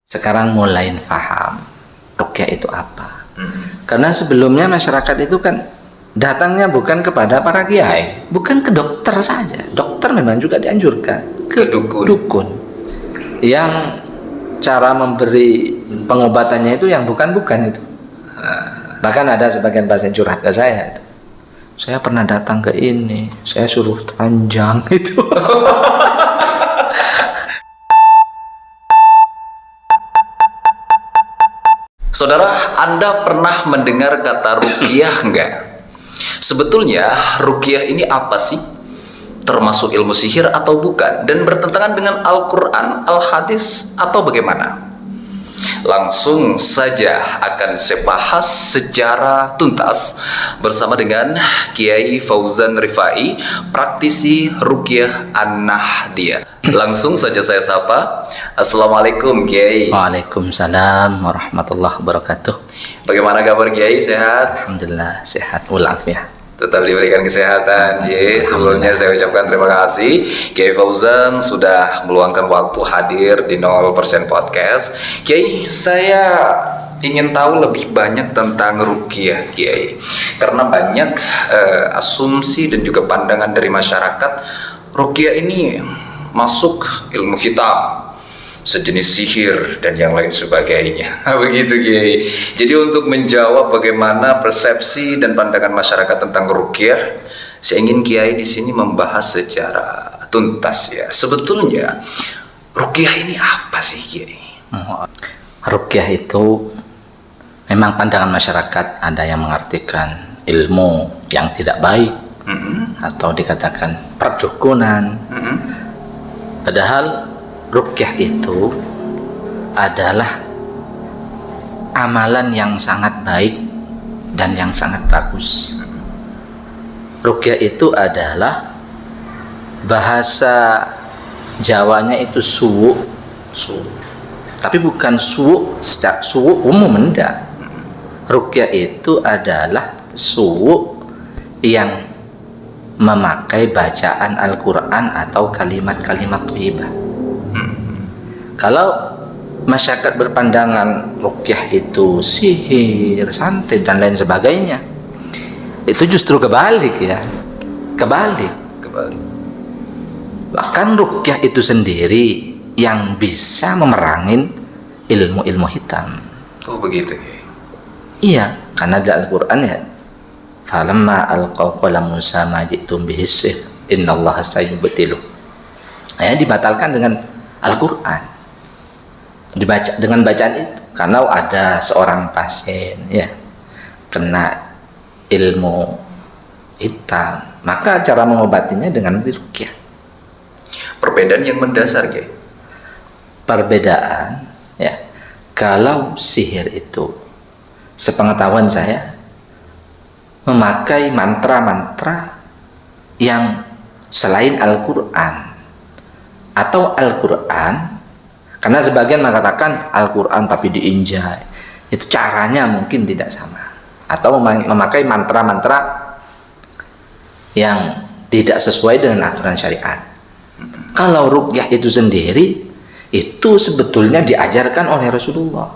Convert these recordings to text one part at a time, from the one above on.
sekarang mulai paham ruqyah itu apa. Karena sebelumnya masyarakat itu kan datangnya bukan kepada para kiai, bukan ke dokter saja. Dokter memang juga dianjurkan ke dukun. Yang cara memberi pengobatannya itu yang bukan-bukan itu. Bahkan ada sebagian pasien curhat ke saya, saya pernah datang ke ini, saya suruh telanjang itu. Saudara, Anda pernah mendengar kata ruqyah enggak? Sebetulnya ruqyah ini apa sih? Termasuk ilmu sihir atau bukan? Dan bertentangan dengan Al-Quran, Al-Hadis atau bagaimana? Langsung saja akan saya bahas secara tuntas bersama dengan Kiai Fauzan Rifai, praktisi ruqyah An-Nahdiyah. Langsung saja saya sapa. Assalamualaikum Kiai. Waalaikumsalam warahmatullahi wabarakatuh. Bagaimana kabar Kiai? Sehat? Alhamdulillah sehat walafiat. Tetap diberikan kesehatan. Sebelumnya saya ucapkan terima kasih Kiai Fauzan sudah meluangkan waktu hadir di 0% Podcast. Kiai, saya ingin tahu lebih banyak tentang ruqyah Kiai, karena banyak asumsi dan juga pandangan dari masyarakat ruqyah ini masuk ilmu hitam, sejenis sihir dan yang lain sebagainya. Begitu Kiai. Jadi untuk menjawab bagaimana persepsi dan pandangan masyarakat tentang ruqyah, saya ingin Kiai di sini membahas secara tuntas ya. Sebetulnya ruqyah ini apa sih Kiai? Ruqyah itu memang pandangan masyarakat, ada yang mengartikan ilmu yang tidak baik, atau dikatakan perdukunan. Padahal ruqyah itu adalah amalan yang sangat baik dan yang sangat bagus. Ruqyah itu adalah bahasa Jawanya itu suwu, tapi bukan suwu secara suwu umum, enggak. Ruqyah itu adalah suwu yang memakai bacaan Al-Quran atau kalimat-kalimat thayyibah. Kalau masyarakat berpandangan ruqyah itu sihir, santet dan lain sebagainya, itu justru kebalik ya. Kebalik. Bahkan ruqyah itu sendiri yang bisa memerangin ilmu-ilmu hitam. Oh begitu. Iya, karena di Al-Quran ya, falamma alqaw qala Musa ma ji'tum bihi sihr innallaha sayubtilu. Ya, dibatalkan dengan Al-Quran. Dibaca dengan bacaan itu, karena ada seorang pasien ya kena ilmu hitam, maka cara mengobatinya dengan ruqyah. Perbedaan yang mendasar Kiai. Perbedaan ya, kalau sihir itu sepengetahuan saya memakai mantra-mantra yang selain Al-Quran atau Al-Quran. Karena sebagian mengatakan Al-Quran tapi diinjak, itu caranya mungkin tidak sama, atau memakai mantra-mantra yang tidak sesuai dengan aturan syariat. Kalau ruqyah itu sendiri, itu sebetulnya diajarkan oleh Rasulullah.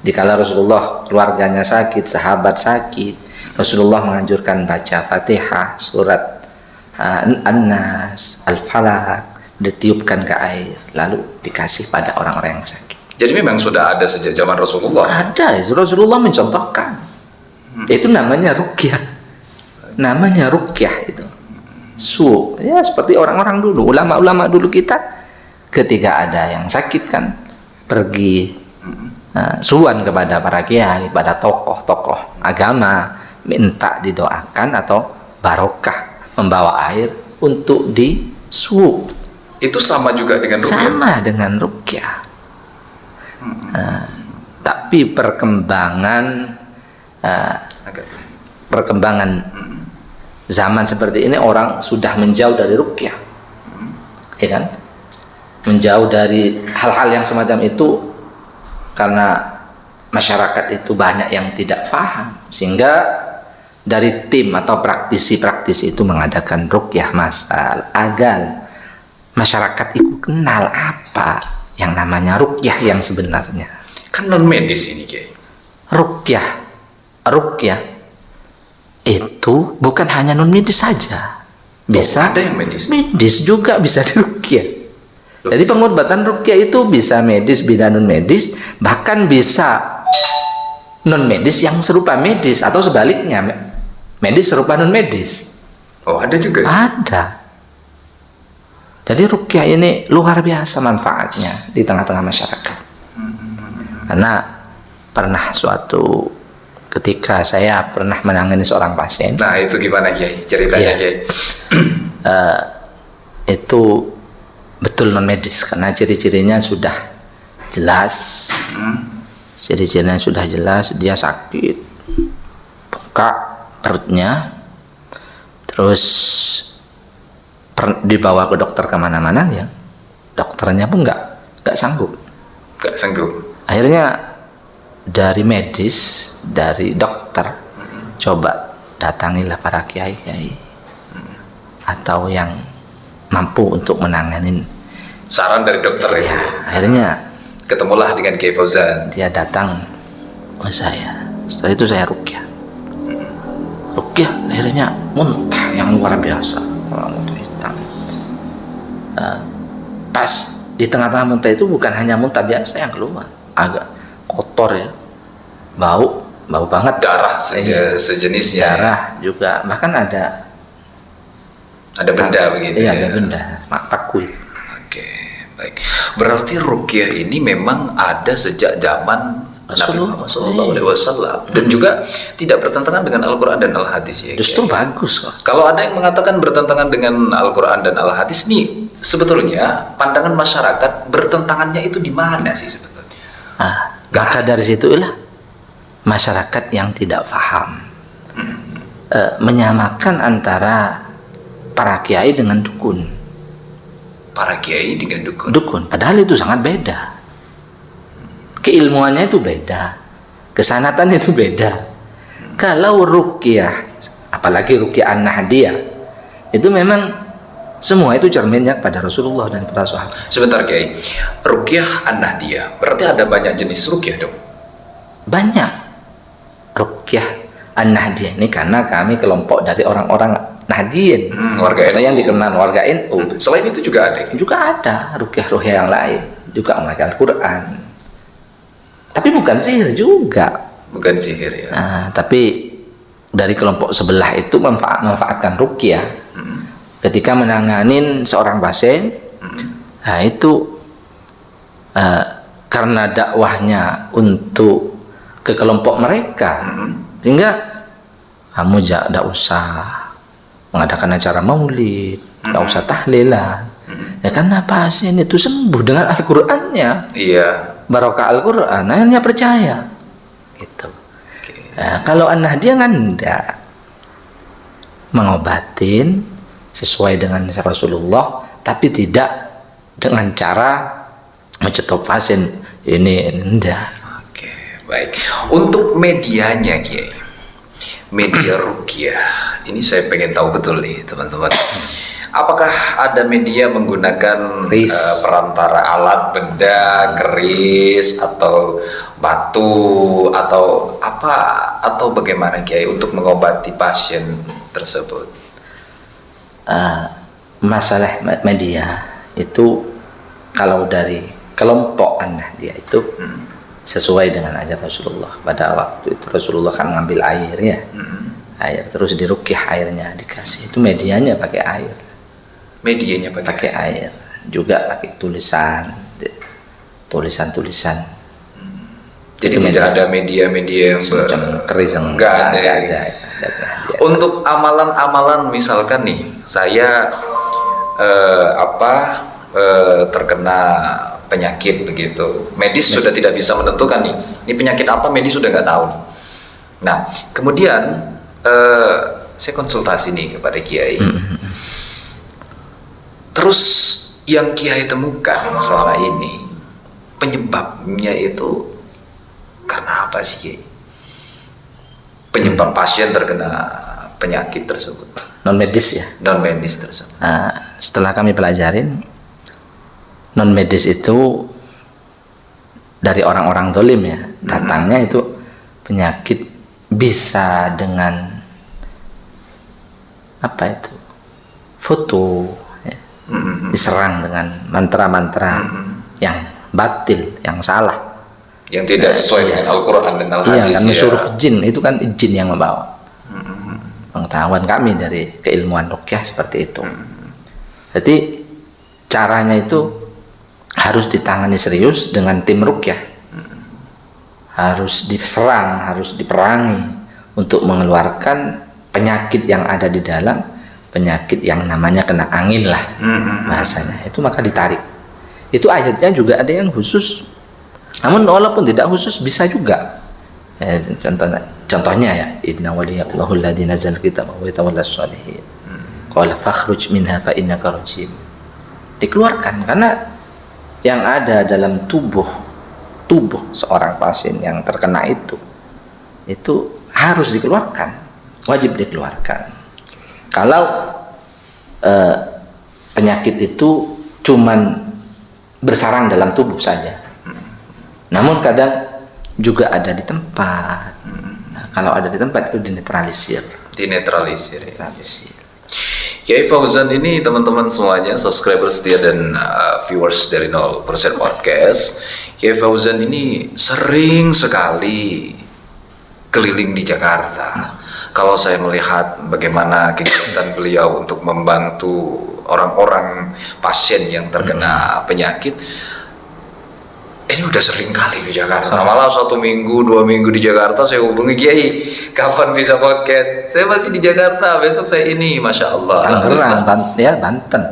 Dikala Rasulullah keluarganya sakit, sahabat sakit, Rasulullah menganjurkan baca Fatihah, surat An-Nas, Al-Falaq, ditiupkan ke air, lalu dikasih pada orang-orang yang sakit. Jadi memang sudah ada sejak zaman Rasulullah. Ada, Rasulullah mencontohkan. Itu namanya ruqyah. Namanya ruqyah itu. Ya seperti orang-orang dulu, ulama-ulama dulu kita, ketika ada yang sakit kan pergi suan kepada para kiai, pada tokoh-tokoh agama, minta didoakan atau barokah, membawa air untuk disuap. Itu sama juga dengan ruqyah? Sama dengan ruqyah. Tapi perkembangan zaman seperti ini, orang sudah menjauh dari ruqyah, ya kan? Menjauh dari hal-hal yang semacam itu karena masyarakat itu banyak yang tidak paham, sehingga dari tim atau praktisi-praktisi itu mengadakan ruqyah masal agar masyarakat itu kenal apa yang namanya ruqyah yang sebenarnya. Kan non medis ini Kiai. Ruqyah itu bukan hanya non medis saja, bisa ada yang medis. Medis juga bisa diruqyah. Jadi pengobatan ruqyah itu bisa medis, bisa non medis, bahkan bisa non medis yang serupa medis atau sebaliknya medis serupa non medis. Oh, ada juga. Ada. Jadi ruqyah ini luar biasa manfaatnya di tengah-tengah masyarakat. Karena pernah suatu ketika saya pernah menangani seorang pasien. Nah, itu gimana Kiai? Ceritanya Kiai. Itu betul non medis karena ciri-cirinya sudah jelas. Ciri-cirinya sudah jelas, dia sakit, bengkak perutnya, terus dibawa ke dokter kemana-mana ya, dokternya pun nggak sanggup. Akhirnya dari medis, dari dokter, coba datangilah para kiai-kiai atau yang mampu untuk menanganin. Saran dari dokter ya, itu. Akhirnya ketemulah dengan Kiai Fauzan. Dia datang ke saya. Setelah itu saya ruqyah. Ruqyah akhirnya muntah yang luar biasa. Muntah hitam. Pas di tengah-tengah muntah itu bukan hanya muntah biasa yang keluar, agak kotor ya, bau banget. Darah sejenisnya. Darah juga, bahkan ada benda begitu. Iya, ya? ada benda, paku itu. Baik. Berarti ruqyah ini memang ada sejak zaman Nabi Muhammad SAW dan juga tidak bertentangan dengan Al-Quran dan Al-Hadis ya. Justru bagus kok. Kalau ada yang mengatakan bertentangan dengan Al-Quran dan Al-Hadis nih, sebetulnya pandangan masyarakat bertentangannya itu di mana sih sebetulnya? Maka dari situlah masyarakat yang tidak paham menyamakan antara para kiai dengan dukun. Para kiai dengan dukun, padahal itu sangat beda. Keilmuannya itu beda, kesanatan itu beda. Kalau ruqyah, apalagi ruqyah an-nahdiyah, itu memang semua itu cerminnya pada Rasulullah dan para sahabat. Sebentar Kiai, ruqyah an-nahdiyah berarti ada banyak jenis ruqyah dong? Banyak. Ruqyah an-nahdiyah ini karena kami kelompok dari orang-orang Nahdiyin, warga atau yang dikenal warga NU. Selain itu juga ada? Juga ada ruqyah-ruqyah yang lain, juga membaca Al-Quran. Tapi bukan sihir juga. Bukan sihir ya. Tapi dari kelompok sebelah itu memanfaatkan ruqyah ketika menanganin seorang pasien. Nah itu karena dakwahnya untuk ke kelompok mereka, sehingga kamu tidak usah mengadakan acara maulid, nggak usah tahlilan, ya karena pasien itu sembuh dengan Al-Qur'annya. Iya. Barokah Al-Qur'an, akhirnya percaya. Gitu. Nah, kalau an-nahdiyah kan enggak, mengobatin sesuai dengan Rasulullah, tapi tidak dengan cara mencetok pasien ini enggak. Oke, baik. Untuk medianya Kiai, media ruqyah ini saya pengen tahu betul nih teman-teman. Apakah ada media menggunakan perantara alat benda, keris atau batu atau apa, atau bagaimana Kiai untuk mengobati pasien tersebut? Masalah media itu kalau dari kelompok an-nahdiyah itu sesuai dengan ajaran Rasulullah. Pada waktu itu Rasulullah kan ngambil air ya, air terus diruqyah, airnya dikasih, itu medianya pakai air. Medianya pakai air, juga pakai tulisan-tulisan. Jadi tidak ada media-media yang semacam keris, enggak ada. Untuk amalan-amalan misalkan nih saya terkena penyakit begitu, medis sudah tidak bisa menentukan nih, ini penyakit apa, medis sudah nggak tahu. Nah kemudian saya konsultasi nih kepada Kiai. Terus yang Kiai temukan selama ini penyebabnya itu karena apa sih Kiai? Penyebab pasien terkena penyakit tersebut? Non medis ya? Non medis tersebut. Setelah kami pelajarin, non medis itu dari orang-orang zalim ya, datangnya itu penyakit bisa dengan apa itu, foto ya, diserang dengan mantra-mantra yang batil, yang salah, yang tidak sesuai dengan Al-Quran dan Al-Hadis. Iya kan, suruh jin, itu kan jin yang membawa. Pengetahuan kami dari keilmuan ruqyah seperti itu. Jadi caranya itu harus ditangani serius dengan tim ruqyah, harus diserang, harus diperangi untuk mengeluarkan penyakit yang ada di dalam, penyakit yang namanya kena angin lah bahasanya. Itu maka ditarik. Itu ayatnya juga ada yang khusus, namun walaupun tidak khusus bisa juga. Contohnya ya, inna waliyallahu alladzi nazzal kitaba wa yatawallas shalihin qala fakhruj minha fa innaka rajim. Dikeluarkan karena yang ada dalam tubuh seorang pasien yang terkena itu harus dikeluarkan, wajib dikeluarkan. Kalau penyakit itu cuman bersarang dalam tubuh saja, namun kadang juga ada di tempat. Nah, kalau ada di tempat itu dinetralisir. Kiai Fauzan ini, teman-teman semuanya, subscriber setia dan viewers dari 0% Podcast, Kiai Fauzan ini sering sekali keliling di Jakarta. Kalau saya melihat bagaimana kegiatan beliau untuk membantu orang-orang pasien yang terkena penyakit, ini udah sering kali ke Jakarta. Malah 1 minggu, 2 minggu di Jakarta, saya hubungi Kiai, kapan bisa podcast? Saya masih di Jakarta, besok saya ini, Masya Allah. Tangerang, Banten.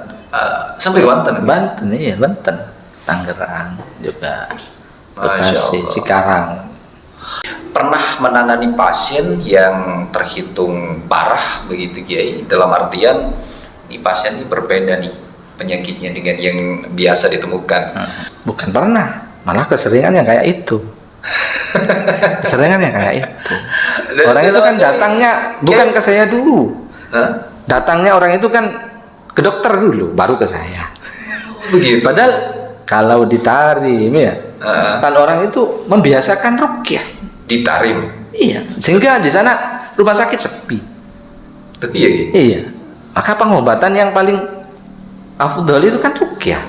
Sampai Banten? Banten, iya Banten. Tangerang juga, Allah. Bekasi, Cikarang. Pernah menangani pasien yang terhitung parah begitu Kiai? Dalam artian, ini pasien ini berbeda nih penyakitnya dengan yang biasa ditemukan. Bukan pernah, malah keseringan yang kayak itu. Keseringan yang kayak itu. Orang itu kan datangnya bukan ke saya dulu. Datangnya orang itu kan ke dokter dulu, baru ke saya. Begitu. Padahal kalau di Tarim ya, kan orang itu membiasakan ruqyah. Di Tarim? Iya, sehingga di sana rumah sakit sepi. Iya. Iya. Maka pengobatan yang paling afdal itu kan ruqyah.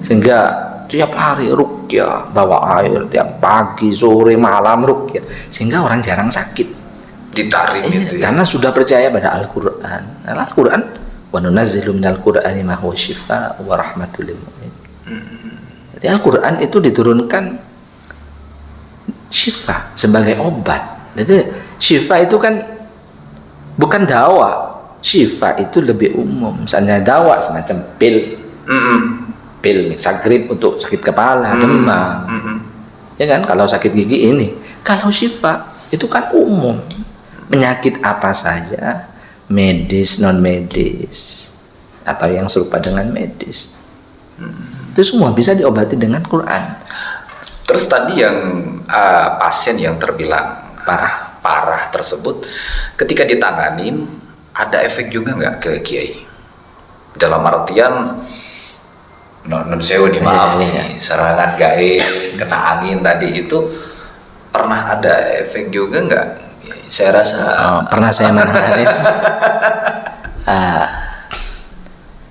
Sehingga tiap hari ruqyah, bawa air tiap pagi, sore, malam ruqyah, sehingga orang jarang sakit. Di Tarim itu ya? Karena sudah percaya pada Al-Quran. Al-Quran, wa nunazzilu minal Qur'ani ma huwa shifaa wa rahmatul lil mu'minin. Jadi Al-Quran itu diturunkan syifa sebagai obat. Jadi syifa itu kan bukan dawa. Syifa itu lebih umum. Misalnya dawa semacam pil, sagrib untuk sakit kepala, demam. Ya kan, kalau sakit gigi ini. Kalau syifa itu kan umum. Penyakit apa saja, medis, non medis, atau yang serupa dengan medis. Itu semua bisa diobati dengan Quran. Terus tadi yang pasien yang terbilang parah tersebut, ketika ditanganin ada efek juga nggak ke Kiai? Dalam artian, non sewu nih, maaf nih, serangan gaib, kena angin tadi itu pernah ada efek juga nggak? Saya rasa pernah saya menangani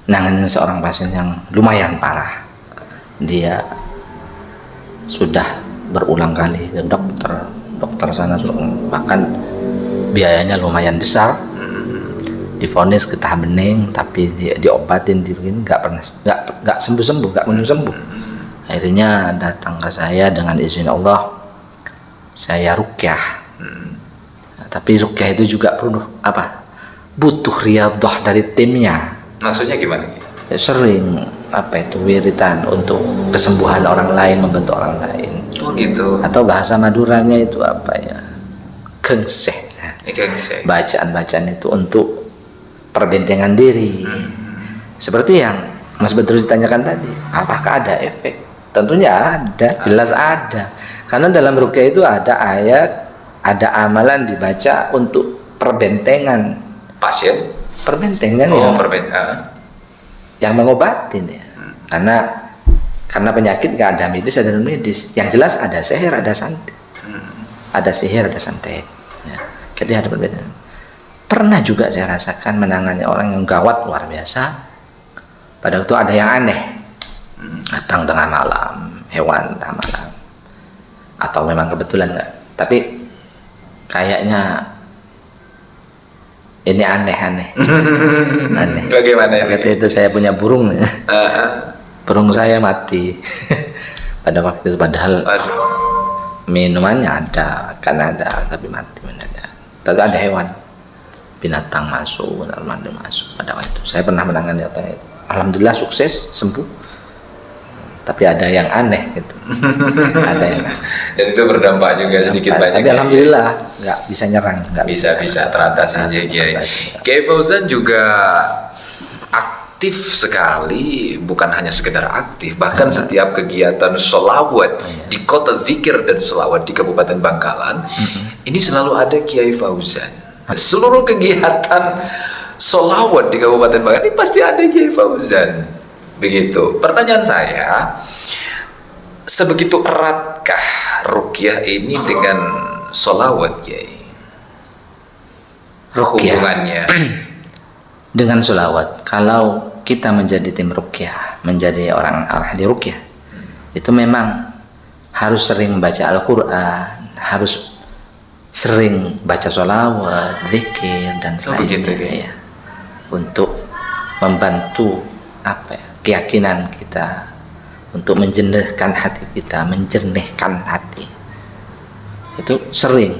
nanganin seorang pasien yang lumayan parah. Dia sudah berulang kali ke dokter sana, bahkan biayanya lumayan besar. Divonis getah bening, tapi diobatin, dibikin nggak sembuh, nggak kunjung sembuh. Akhirnya datang ke saya dengan izin Allah, saya ruqyah. Tapi ruqyah itu juga butuh riyadhah dari timnya. Maksudnya gimana? Sering wiritan untuk kesembuhan orang lain, membantu orang lain. Oh gitu. Atau bahasa Maduranya itu gengseh. Bacaan-bacaan itu untuk perbentengan diri. Seperti yang Mas Badrus ditanyakan tadi, apakah ada efek? Tentunya ada, jelas ada. Karena dalam ruqyah itu ada ayat, ada amalan dibaca untuk perbentengan pasien. Perbentengan yang mengobatin ya. Karena Karena penyakit nggak ada medis, ada non medis. Yang jelas ada sihir, ada santet. Ada sihir, ada santet. Ya. Jadi ada perbedaan. Pernah juga saya rasakan menangani orang yang gawat luar biasa. Pada waktu ada yang aneh, datang tengah malam, hewan tengah malam, atau memang kebetulan enggak. Tapi kayaknya ini aneh. Bagaimana ini? Waktu itu saya punya burung, burung saya mati pada waktu itu. Padahal minumannya ada, kan ada, tapi mati mendadak. Tapi ada hewan, binatang masuk, benar-benar masuk pada waktu itu. Saya pernah menangani orang itu. Alhamdulillah sukses, sembuh. Tapi ada yang aneh gitu. Ada yang aneh. Dan itu berdampak juga sedikit banyak. Tapi alhamdulillah nggak bisa nyerang, nggak bisa teratasi aja Kiai. Kiai Fauzan juga aktif sekali, bukan hanya sekedar aktif, bahkan setiap kegiatan sholawat di kota zikir dan sholawat di Kabupaten Bangkalan, ini selalu ada Kiai Fauzan. Seluruh kegiatan sholawat di Kabupaten Bangkalan ini pasti ada Kiai Fauzan. Begitu. Pertanyaan saya, sebegitu eratkah ruqyah ini dengan sholawat, Kiai? Hubungannya dengan sholawat. Kalau kita menjadi tim ruqyah, menjadi orang ahli ruqyah, itu memang harus sering baca Al-Quran, harus sering baca sholawat, zikir dan lainnya, ya, untuk membantu keyakinan kita, untuk menjernihkan hati kita, itu sering.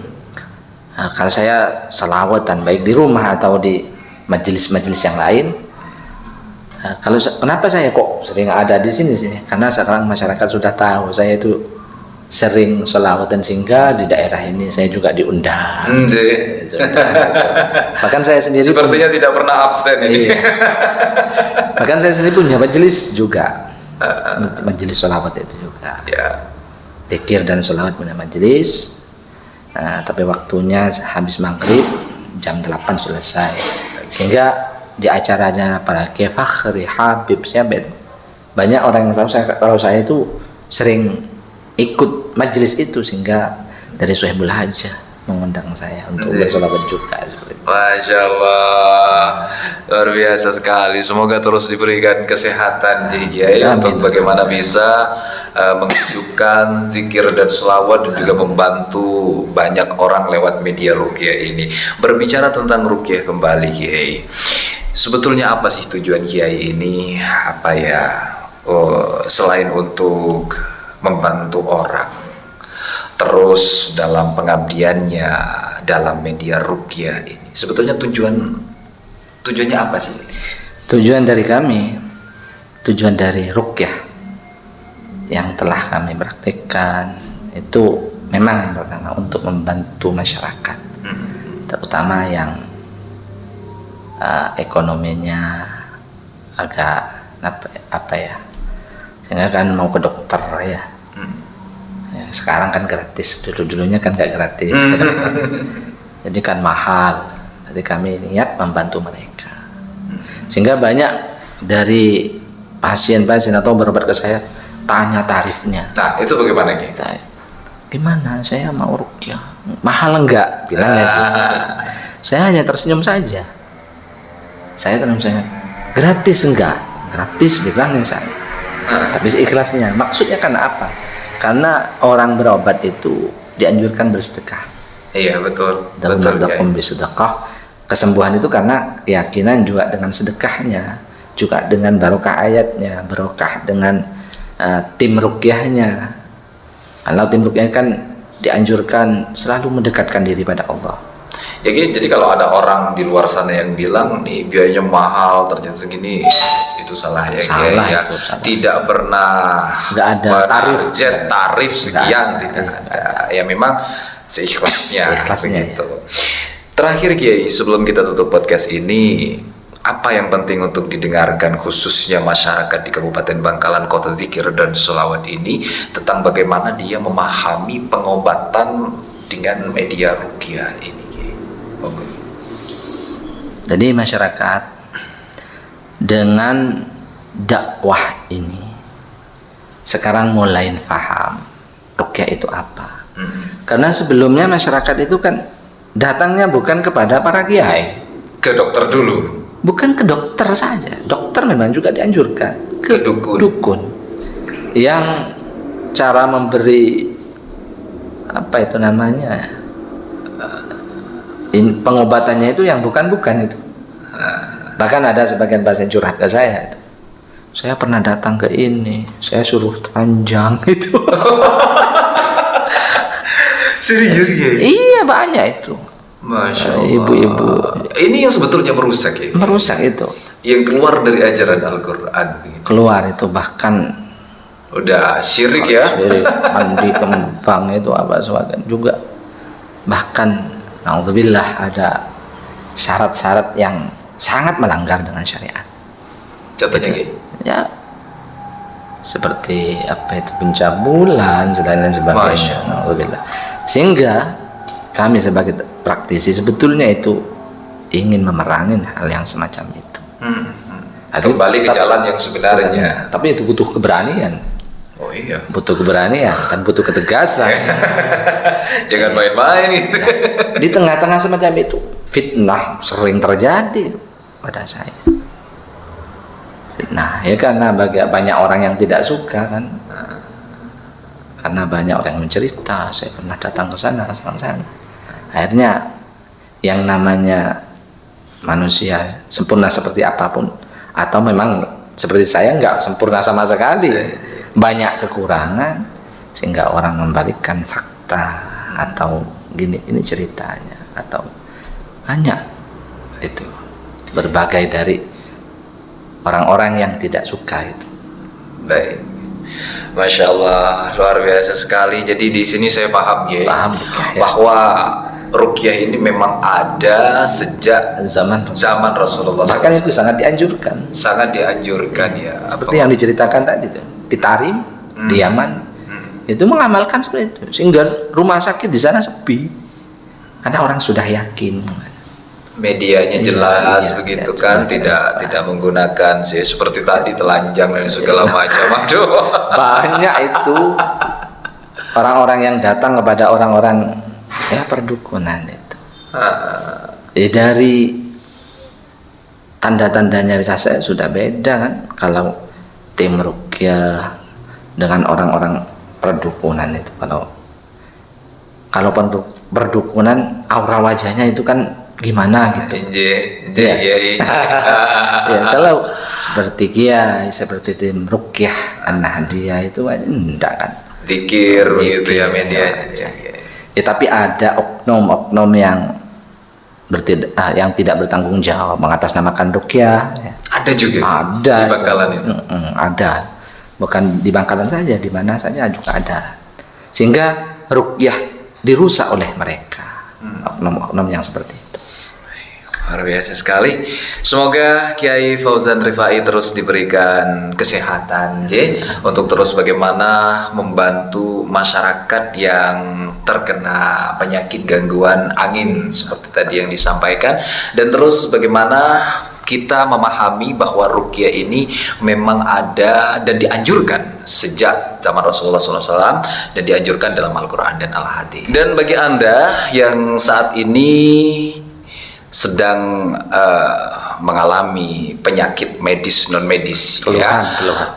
Kalau saya sholawatan baik di rumah atau di majelis-majelis yang lain, kenapa saya kok sering ada di sini sih? Karena sekarang masyarakat sudah tahu saya itu sering sholawatan, sehingga di daerah ini saya juga diundang. Bahkan saya sendiri sepertinya tidak pernah absen ini. Bahkan saya sendiri punya majelis juga, majelis sholawat itu juga. Zikir dan sholawat punya majelis. Tapi waktunya habis maghrib jam 8 selesai, sehingga di acaranya para Kiai Fakhri, Habib, siapa itu, banyak orang yang tahu kalau saya itu sering ikut majelis itu, sehingga dari Suhaibul Hajah mengundang saya untuk bersolawat juga seperti itu. Masya Allah, luar biasa sekali. Semoga terus diberikan kesehatan Kiai untuk bagaimana bisa menghidupkan zikir dan selawat, dan juga membantu banyak orang lewat media ruqyah ini. Berbicara tentang ruqyah kembali, Kiai, sebetulnya apa sih tujuan Kiai ini? Apa ya, selain untuk membantu orang, terus dalam pengabdiannya dalam media ruqyah ini, sebetulnya tujuannya apa sih? Tujuan dari kami, tujuan dari ruqyah yang telah kami praktikkan itu memang yang pertama untuk membantu masyarakat, terutama yang ekonominya agak sehingga kan mau ke dokter ya. Sekarang kan gratis, dulunya kan nggak gratis. Jadi kan mahal. Jadi kami niat membantu mereka, sehingga banyak dari pasien-pasien atau berobat ke saya tanya tarifnya. Nah, itu bagaimana, Ki? Gimana? Saya mau ruqyah. Mahal enggak? Bilangnya gitu. Saya hanya tersenyum saja. Gratis enggak? Gratis, bilangnya saya. Tapi seikhlasnya. Maksudnya karena apa? Karena orang berobat itu dianjurkan bersedekah. Iya, betul. Dalam nadakum bisedekah, kesembuhan itu karena keyakinan juga dengan sedekahnya, juga dengan barokah ayatnya, barokah dengan tim ruqyahnya. Kalau tim ruqyah kan dianjurkan selalu mendekatkan diri pada Allah. Jadi kalau ada orang di luar sana yang bilang nih biayanya mahal, ternyata segini, itu salah ya. Salah, ya. itu salah. Tidak pernah nggak ada tarif sekian, tidak ada. Ya memang seikhlasnya begitu. Terakhir, Kiai, sebelum kita tutup podcast ini, apa yang penting untuk didengarkan khususnya masyarakat di Kabupaten Bangkalan, Kota Zikir dan Sholawat ini, tentang bagaimana dia memahami pengobatan dengan media ruqyah ini? Jadi masyarakat dengan dakwah ini sekarang mulai paham ruqyah itu apa. Karena sebelumnya masyarakat itu kan datangnya bukan kepada para kiai, ke dokter dulu. bukan ke dokter saja. Dokter memang juga dianjurkan Ke dukun. Yang cara memberi apa itu namanya, pengobatannya itu yang bukan itu. Bahkan ada sebagian pasien curhat ke saya itu, saya pernah datang ke ini, saya suruh telanjang itu. Serius ya? Iya, banyak itu. Masya Allah. Ibu-ibu. Ini yang sebetulnya merusak ya? Merusak itu. Yang keluar dari ajaran Al-Quran gitu. Keluar itu bahkan Udah syirik ya? syirik, mandi kembang itu apa sebagainya juga. Bahkan naudzubillah ada syarat-syarat yang sangat melanggar dengan syariat. Contohnya gitu. Ya seperti apa itu pencabulan dan lain sebagainya. Naudzubillah. Sehingga kami sebagai praktisi sebetulnya itu ingin memerangi hal yang semacam itu. Kembali ke jalan yang sebenarnya. Tapi itu butuh keberanian. Oh iya. Butuh keberanian dan butuh ketegasan. Jangan main-main gitu. Di tengah-tengah semacam itu fitnah sering terjadi pada saya. Fitnah ya karena banyak orang yang tidak suka kan. Karena banyak orang yang mencerita, saya pernah datang ke sana. Akhirnya yang namanya manusia sempurna seperti apapun, atau memang seperti saya nggak sempurna sama sekali, banyak kekurangan, sehingga orang membalikkan fakta atau gini ini ceritanya, atau banyak itu berbagai dari orang-orang yang tidak suka itu. Baik. Masya Allah, luar biasa sekali. Jadi di sini saya paham ya, bahwa ruqyah ini memang ada sejak zaman Rasulullah. Bahkan itu sangat dianjurkan. Sangat dianjurkan ya. Seperti yang diceritakan tadi tuh, di Tarim, di Yaman, itu mengamalkan seperti itu. Sehingga rumah sakit di sana sepi, karena orang sudah yakin. Medianya jelas begitu kan, tidak menggunakan sih seperti tadi telanjang dan segala macam. Aduh, banyak itu orang-orang yang datang kepada orang-orang ya perdukunan itu. Dari tanda-tandanya saya sudah beda kan, kalau tim ruqyah dengan orang-orang perdukunan itu. Kalau perdukunan aura wajahnya itu kan gimana gitu. Ya, kalau seperti kiai, seperti tim ruqyah An-Nahdiyah itu enggak kan. Zikir begitu ya medianya. Ya, tapi ada oknum-oknum yang tidak bertanggung jawab mengatasnamakan ruqyah. Ya. Ada juga. Ada di Bangkalan itu. Ada. Bukan di Bangkalan saja, di mana saja juga ada. Sehingga ruqyah dirusak oleh mereka. Oknum-oknum yang seperti itu. Luar biasa sekali. Semoga Kiai Fauzan Rifai terus diberikan kesehatan untuk terus bagaimana membantu masyarakat yang terkena penyakit gangguan angin seperti tadi yang disampaikan, dan terus bagaimana kita memahami bahwa ruqyah ini memang ada dan dianjurkan sejak zaman Rasulullah SAW dan dianjurkan dalam Al-Quran dan Al-Hadis. Dan bagi Anda yang saat ini sedang mengalami penyakit medis non medis, keluhan.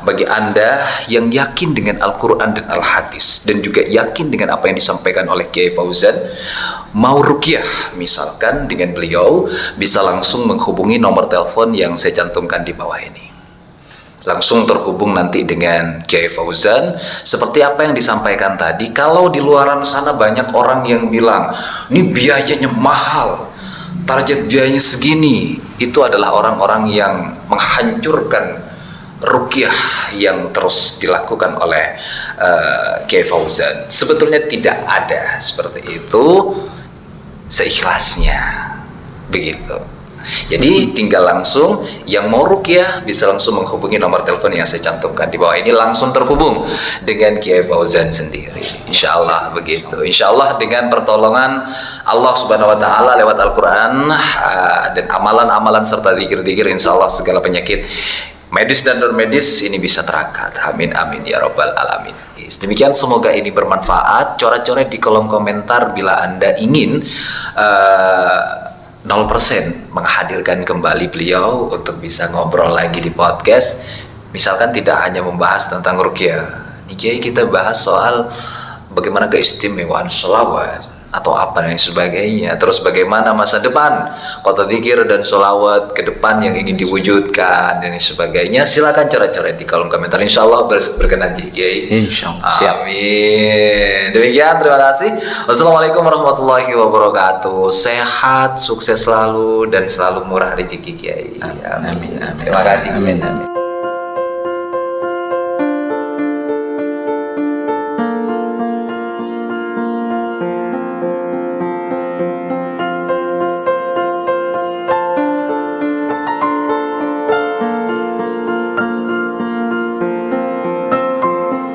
Bagi Anda yang yakin dengan Al-Quran dan Al-Hadis dan juga yakin dengan apa yang disampaikan oleh Kiai Fauzan, mau ruqyah misalkan dengan beliau, bisa langsung menghubungi nomor telepon yang saya cantumkan di bawah ini. Langsung terhubung nanti dengan Kiai Fauzan. Seperti apa yang disampaikan tadi, kalau di luaran sana banyak orang yang bilang ini biayanya mahal, target biayanya segini, itu adalah orang-orang yang menghancurkan ruqyah yang terus dilakukan oleh Kiai Fauzan. Sebetulnya tidak ada seperti itu, seikhlasnya begitu. Jadi tinggal langsung yang mau ruqyah bisa langsung menghubungi nomor telepon yang saya cantumkan di bawah ini, langsung terhubung dengan Kiai Fauzan sendiri. Insya Allah begitu. Insya Allah dengan pertolongan Allah Subhanahu Wa Taala lewat Al-Quran dan amalan-amalan serta zikir-zikir, insya Allah segala penyakit medis dan non medis ini bisa terangkat. Amin amin ya robbal alamin. Demikian, semoga ini bermanfaat. Coret-coret di kolom komentar bila Anda ingin 0% menghadirkan kembali beliau untuk bisa ngobrol lagi di podcast. Misalkan tidak hanya membahas tentang ruqyah. Niki kita bahas soal bagaimana keistimewaan sholawat atau apa dan sebagainya. Terus bagaimana masa depan kota dzikir dan sholawat ke depan yang ingin diwujudkan dan sebagainya. Silakan coret-coret di kolom komentar. Insya Allah berkenan Kiai. Insya Allah. Siap. Amin. Demikian, terima kasih. Wassalamualaikum warahmatullahi wabarakatuh. Sehat, sukses selalu dan selalu murah rezeki Kiai. Amin. Terima kasih. Amin. Amin.